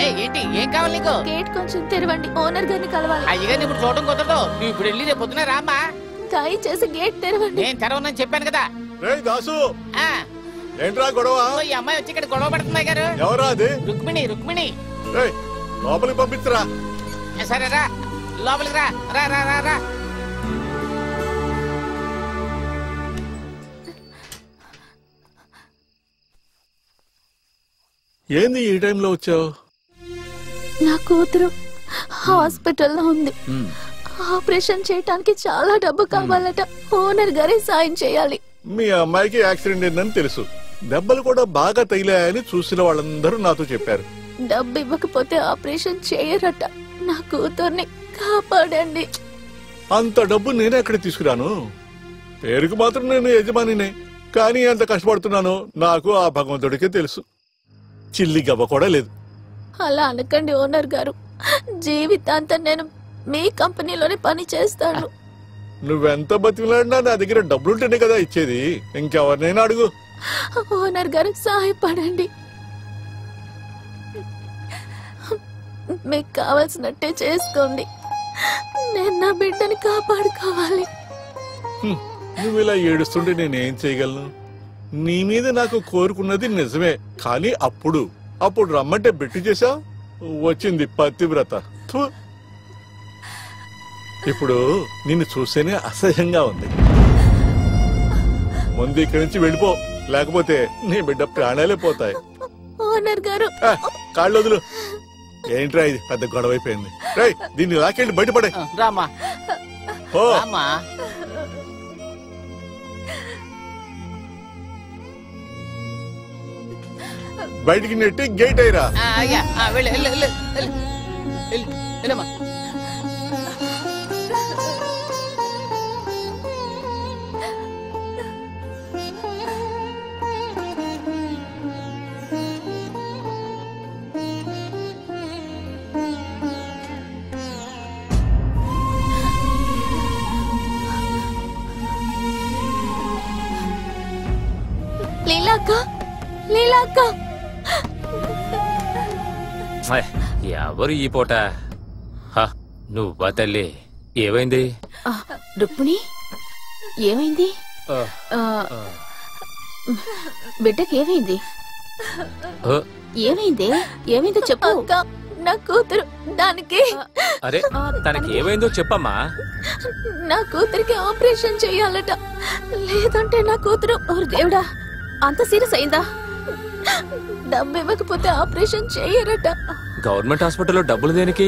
ఏంటి ఏం కావాలి నీకు? గేట్ కొంచెం తెరవండి, ఓనర్ గారిని కలవాలి. అయ్యగారిని ఇప్పుడు చూడడం కుదరదు, నువ్వు ఇప్పుడు వెళ్ళి రేపు పొద్దున రామ్మా. దయచేసి గేట్ తెరవండి. నేను తెరవనని చెప్పాను కదా. దాసు ఏంట్రా గొడవ? ఈ అమ్మాయి వచ్చి ఇక్కడ గొడవ పడుతుంది గారు. ఎవరా అది? రుక్మిణి. రుక్మిణి లోపలికి పంపించరా. సరే రా లోపలికి రా. రా రా రా రా. ఏంది ఈ టైంలో వచ్చావు? నా కూతురు హాస్పిటల్లో ఉంది. ఆపరేషన్ చేయటానికి చాలా డబ్బు కావాలట. ఓనర్ గారే సాయం చేయాలి. మీ అమ్మాయికి యాక్సిడెంట్ అయిందని తెలుసు, దెబ్బలు కూడా బాగా తగిలాయని చూసిన వాళ్ళందరూ నాతో చెప్పారు. డబ్బు ఇవ్వకపోతే ఆపరేషన్ చేయరట. నా కూతుర్ని కాపాడండి. అంత డబ్బు నేనే ఎక్కడ తీసుకురాను? పేరుకు మాత్రం నేను యజమానినే, కానీ ఎంత కష్టపడుతున్నానో నాకు ఆ భగవంతుడికే తెలుసు. చిల్లి గవ్వ కూడా లేదు. అలా అనకండి ఓనర్ గారు, జీవితాంతం నేను మీ కంపెనీలోనే పని చేస్తాను. నువ్వెంత బతికిలాడినా నా దగ్గర డబ్బులుంటేనే కదా ఇచ్చేది, ఇంకెవరినైనా అడుగు. ఓనర్ గారు సహాయపడండి, మీకు కావాల్సినట్టే చేసుకోండి. నేను నా బిడ్డని కాపాడుకోవాలి. నువ్వు ఇలా ఏడుస్తుంటే నేనేం చేయగలను? నీ మీద నాకు కోరుకున్నది నిజమే, కానీ అప్పుడు రమ్మంటే బెట్టు చేశా, వచ్చింది పతివ్రత. ఇప్పుడు నిన్ను చూస్తేనే అసహ్యంగా ఉంది. ముందు ఇక్కడి నుంచి వెళ్ళిపో, లేకపోతే నీ బిడ్డ ప్రాణాలే పోతాయి. ఓనర్ గారు కాళ్ళు వదులు. ఏంట్రా ఇది పెద్ద గొడవ అయిపోయింది. దీన్ని లాకెళ్ళి బయటపడే. రామా ఓ రామా. బయటికి నెట్టి గేట్ అయ్యరా. వెళ్ళు వెళ్ళు వెళ్ళు వెళ్ళు వెళ్ళమ్మా. లీలాక్క, లీలాక్క. ఎవరు ఈ పూట? నువ్వా తల్లి? ఏమైంది రుక్మిణి? ఏమైంది? బిడ్డకి ఏమైంది? ఏమైంది? ఏమైందో చెప్పు. నా కూతురు, దానికి అరే తనకి ఏమైందో చెప్పమ్మా. నా కూతురికి ఆపరేషన్ చెయ్యాలట, లేదంటే నా కూతురు. దేవుడా, అంత సీరియస్ అయిందా? డబ్బు ఇవ్వకపోతే ఆపరేషన్ చేయరట. గవర్నమెంట్ హాస్పిటల్లో డబ్బులు దేనికి?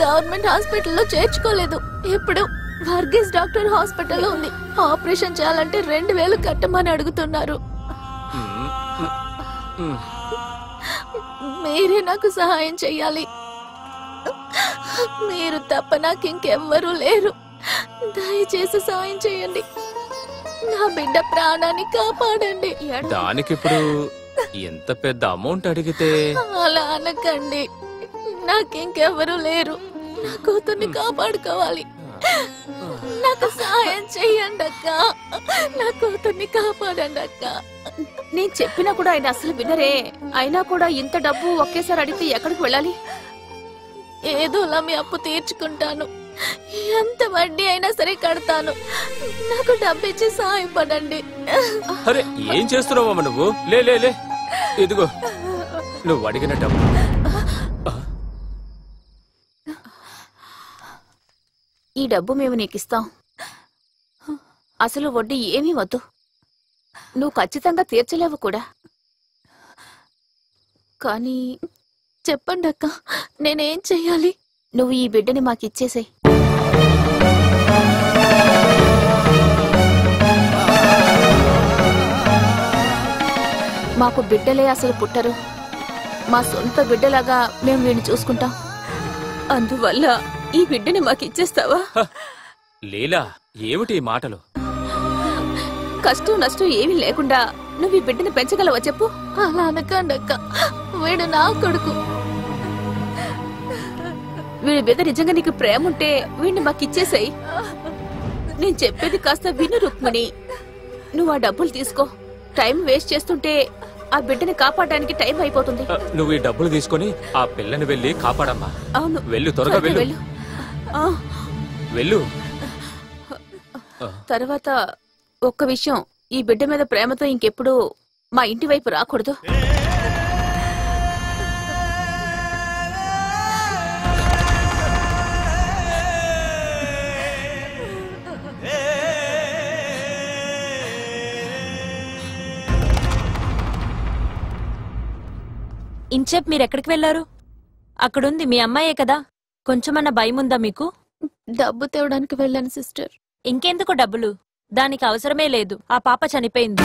గవర్నమెంట్ హాస్పిటల్లో చేర్చుకోలేదు, ఇప్పుడు వర్గీస్ డాక్టర్ హాస్పిటల్లో ఉంది. ఆపరేషన్ చేయాలంటే 2000 కట్టమని అడుగుతున్నారు. మీరే నాకు సహాయం చెయ్యాలి. మీరు తప్ప నాకు ఇంకెవ్వరూ లేరు. దయచేసి సహాయం చేయండి, నా బిడ్డ ప్రాణాన్ని కాపాడండి. దానికిప్పుడు ఎంత పెద్ద అమౌంట్ అడిగితే? అలా అనకండి, నాకింకెవరూ లేరు. నా కూతుర్ని కాపాడుకోవాలి. నాకు సహాయం చెయ్యండి అక్క, నా కూతుర్ని కాపాడండి అక్క. నేను చెప్పినా కూడా ఆయన అసలు వినరే. అయినా కూడా ఇంత డబ్బు ఒకేసారి అడిగితే ఎక్కడికి వెళ్ళాలి? ఏదోలా మీ అప్పు తీర్చుకుంటాను, ఎంత వడ్డీ అయినా సరే కడతాను. నాకు డబ్బు ఇచ్చి సహాయపడండి. అరే ఏం చేస్తున్నావమ్మా నువ్వు? లే లే లే, ఇదిగో నువ్వు అడిగిన డబ్బు. ఈ డబ్బు మేము నీకిస్తాం. అసలు వడ్డీ ఏమీ వద్దు. నువ్వు ఖచ్చితంగా తీర్చలేవు కూడా. కానీ చెప్పండి అక్క, నేనేం చెయ్యాలి? నువ్వు ఈ బిడ్డని మాకిచ్చేసేయ్. మాకు బిడ్డలే అసలు పుట్టరు. మా సొంత బిడ్డలాగా మేము వీడిని చూసుకుంటాం. అందువల్ల ఈ బిడ్డని మాకిచ్చేస్తావా? లీలా, ఏమిటి మాటలు? కష్టం నష్టం ఏమీ లేకుండా నువ్వు ఈ బిడ్డని పెంచగలవా చెప్పు? అలా అనకండి అక్క, వీడు నా కొడుకు. వీడి మీద నిజంగా నీకు ప్రేమ ఉంటే వీడిని మాకిచ్చేసాయి. నేను చెప్పేది కాస్త విను రుక్మిణి. నువ్వు ఆ డబ్బులు తీసుకో. టైం వేస్ట్ చేస్తుంటే ఆ బిడ్డని కాపాడడానికి టైం అయిపోతుంది. నువ్వు ఈ డబ్బులు తీసుకొని ఆ పిల్లని వెళ్ళి కాపాడమ్మా. అవును, వెళ్ళు, త్వరగా వెళ్ళు. వెళ్ళు. తర్వాత ఒక్క విషయం, ఈ బిడ్డ మీద ప్రేమతో ఇంకెప్పుడు మా ఇంటి వైపు రాకూడదు. ఇంచేపు మీరెక్కడికి వెళ్లారు? అక్కడుంది మీ అమ్మాయే కదా, కొంచెమన్నా భయం ఉందా మీకు? డబ్బు తేవడానికి వెళ్ళాను సిస్టర్. ఇంకెందుకు డబ్బులు? దానికి అవసరమే లేదు, ఆ పాప చనిపోయింది.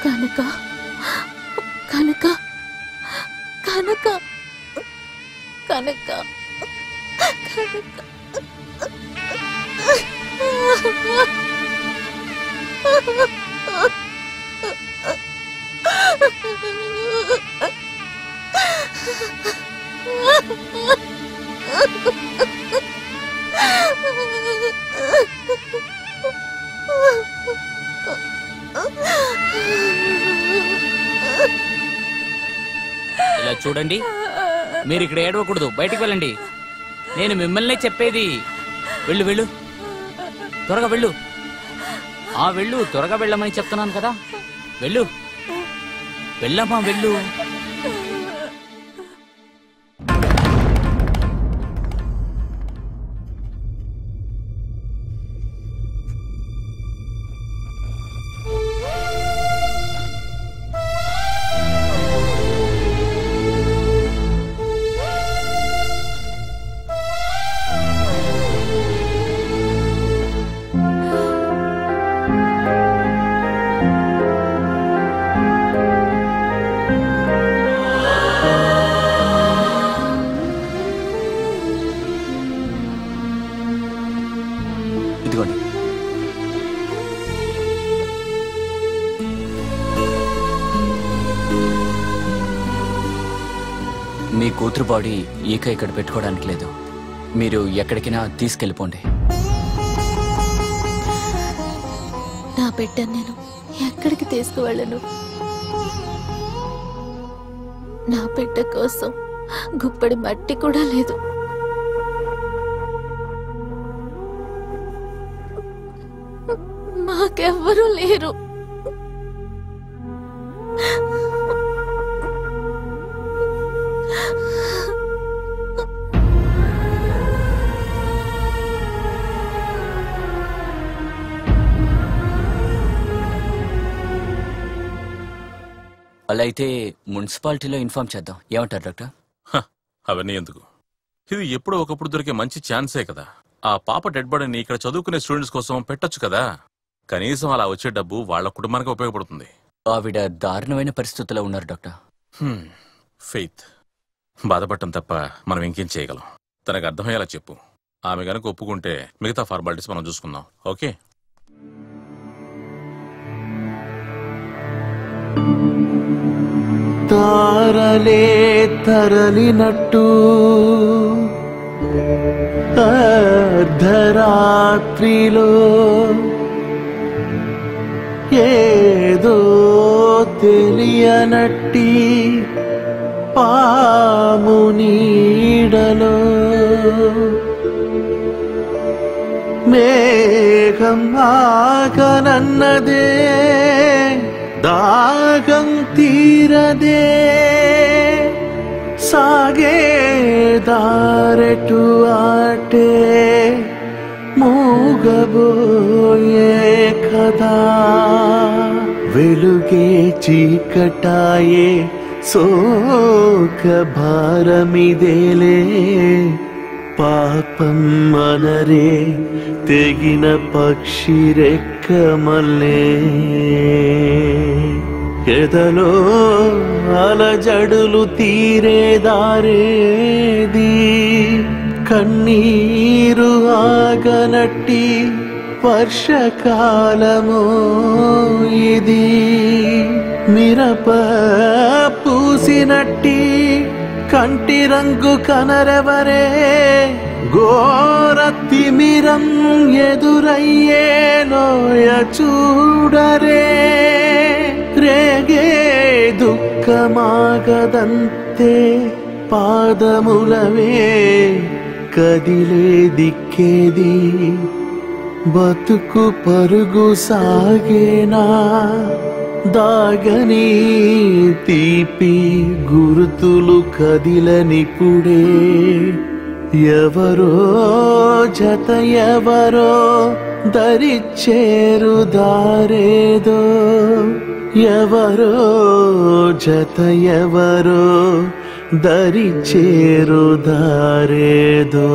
కనక కనక కనక కనక కనక ఇలా చూడండి, మీరు ఇక్కడ ఏడవకూడదు, బయటికి వెళ్ళండి. నేను మిమ్మల్నే చెప్పేది. వెళ్ళు వెళ్ళు, త్వరగా వెళ్ళు. వెళ్ళు, త్వరగా వెళ్ళమని చెప్తున్నాను కదా. వెళ్ళు, వెళ్ళమ్మా, వెళ్ళు. మీ కూతురు బాడీ ఇక్కడ పెట్టుకోవడానికి లేదు, మీరు ఎక్కడికైనా తీసుకెళ్ళిపోండి. నా బిడ్డను నేను ఎక్కడికి తీసుకువెళ్ళను. నా బిడ్డ కోసం గుప్పడి మట్టి కూడా లేదు. మాకెవ్వరూ లేరు. అలా అయితే మున్సిపాలిటీలో ఇన్ఫార్మ్ చేద్దాం, ఏమంటారు డాక్టర్? అవన్నీ ఎందుకు, ఇది ఎప్పుడో ఒకప్పుడు దొరికే మంచి ఛాన్సే కదా. ఆ పాప డెడ్ బాడీని ఇక్కడ చదువుకునే స్టూడెంట్స్ కోసం పెట్టొచ్చు కదా. కనీసం అలా వచ్చే డబ్బు వాళ్ళ కుటుంబానికి ఉపయోగపడుతుంది. ఆవిడ దారుణమైన పరిస్థితుల్లో ఉన్నారు డాక్టర్. ఫెయిత్, బాధపడటం తప్ప మనం ఇంకేం చేయగలం. తనకు అర్థమయ్యేలా చెప్పు. ఆమె గనక ఒప్పుకుంటే మిగతా ఫార్మాలిటీస్ మనం చూసుకుందాం. ఓకే? తారలే తరలినట్టు అర్ధరాత్రిలో ఏదో తెలియనట్టి పాము నీడలో మేఘం ఆగనన్నదే దాగం తీరదే సాగే దారెటు ఆటే మూగబోయే కదా వెలుగే చీకటాయే శోక భారమిదేలే పాపం మనరే తెగిన పక్షి రెక్కమల్లే ఎదలో అలజడులు తీరేదారేది కన్నీరు ఆగనట్టి వర్షకాలమో ఇది మిరప పూసినట్టి కంటి రంగు కనరెవరే ఘోర తిమిరం ఎదురయ్యే లోయ చూడరే రేగే దుఃఖమాగదంతే పాదములవే కదిలే దిక్కేది బతుకు పరుగు సాగేనా దాగని తీపి గుర్తులు కదిలనిపుడే ఎవరో జత ఎవరో దరిచేరు దారేదో ఎవరో జత ఎవరో దరిచేరు దారేదో